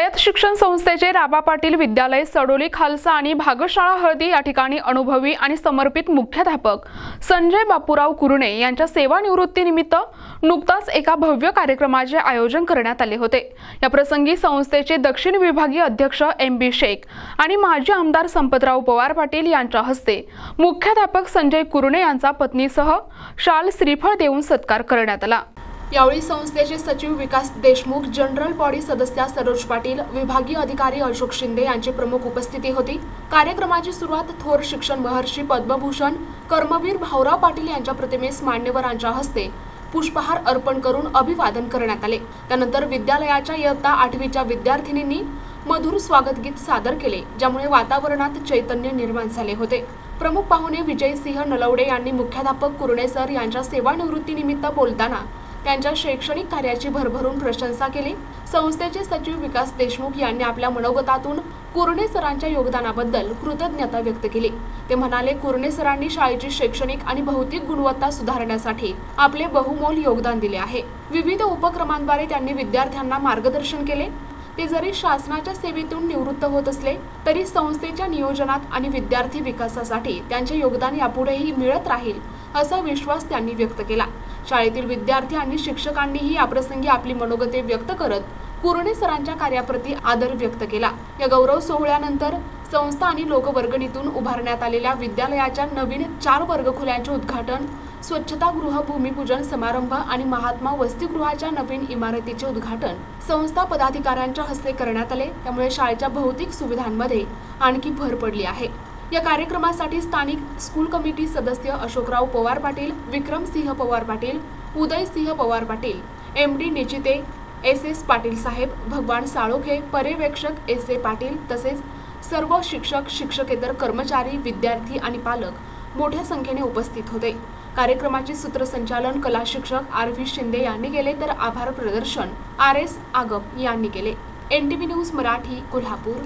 रयत शिक्षण संस्थेचे राबा पाटील विद्यालय सडोली खालसा आणि भागशाळा हळदी या ठिकाणी अनुभवी आणि समर्पित मुख्याध्यापक संजय बापूराव कुरणे यांच्या सेवानिवृत्तीनिमित्त नुकताच एका भव्य कार्यक्रमाचे आयोजन करण्यात आले होते। या प्रसंगी संस्थेचे दक्षिण विभागीय अध्यक्ष MB शेख आणि माजी आमदार संपतराव पवार पाटील यांच्या हस्ते मुख्याध्यापक संजय कुरणे यांचा पत्नीसह शाल श्रीफळ देऊन सत्कार करण्यात आला। यावेळी संस्थेचे सचिव विकास देशमुख, जनरल बॉडी सदस्य सरोज पाटील, विभागीय अधिकारी अशोक शिंदे यांची प्रमुख उपस्थिती होती। कार्यक्रमाची सुरुवात थोर शिक्षण महर्षी पद्मभूषण कर्मवीर भाऊराव पाटील यांच्या प्रतिमेस मान्यवरांच्या हस्ते पुष्पहार अर्पण करून अभिवादन करण्यात आले। त्यानंतर विद्यालयाच्या इयत्ता 8वीच्या विद्यार्थिनींनी मधुर स्वागत गीत सादर केले, ज्यामुळे वातावरणात चैतन्य निर्माण झाले होते। प्रमुख पाहुणे विजयसिंह नलवडे यांनी मुख्याध्यापक कुरणे सर यांच्या सेवानिवृत्तीनिमित्त बोलताना त्यांच्या शैक्षणिक कार्याची भरभरून प्रशंसा केली। संस्थेचे सचिव विकास देशमुख यांनी आपल्या मनोगतातून कुरणे सरांच्या योगदानाबद्दल कृतज्ञता व्यक्त केली। ते म्हणाले, कुरणे सरांनी शाळेची शैक्षणिक आणि भौतिक गुणवत्ता सुधारण्यासाठी आपले बहुमोल योगदान दिले आहे। विविध उपक्रमांद्वारे त्यांनी विद्यार्थ्यांना मार्गदर्शन केले। ते जरी शासनाच्या सेवेतून निवृत्त होत असले तरी संस्थेच्या नियोजनात आणि विद्यार्थी विकासासाठी त्यांचे योगदान यापुढेही मिळत राहील असा विश्वास त्यांनी व्यक्त केला। शाळेतील विद्यार्थी आणि शिक्षकांनीही याप्रसंगी आपली मनोगते व्यक्त करत कुरणे सरांच्या कार्याप्रती आदर व्यक्त केला। या गौरव सोहळ्यानंतर संस्था आणि लोकवर्गणीतून उभारण्यात आलेल्या विद्यालयाच्या नवीन 4 वर्गखोल्यांचे उद्घाटन, स्वच्छतागृह भूमिपूजन समारंभ आणि महात्मा वसतिगृहाच्या नवीन इमारतीचे उद्घाटन संस्था पदाधिकाऱ्यांच्या हस्ते करण्यात आले। त्यामुळे शाळेच्या भौतिक सुविधांमध्ये आणखी भर पडली आहे। या कार्यक्रमासाठी स्थानिक स्कूल कमिटी सदस्य अशोकराव पवार पाटील, विक्रमसिंह पवार पाटील, उदयसिंह पवार पाटील, MD निचिते, SS पाटील साहेब, भगवान साळोखे, पर्यवेक्षक SA पाटील तसेच सर्व शिक्षक, शिक्षकेतर कर्मचारी, विद्यार्थी आणि पालक मोठ्या संख्येने उपस्थित होते। कार्यक्रमाचे सूत्रसंचालन कला शिक्षक RV शिंदे यांनी केले, तर आभार प्रदर्शन RS आगम यांनी केले। NTV news Marathi, Kolhapur.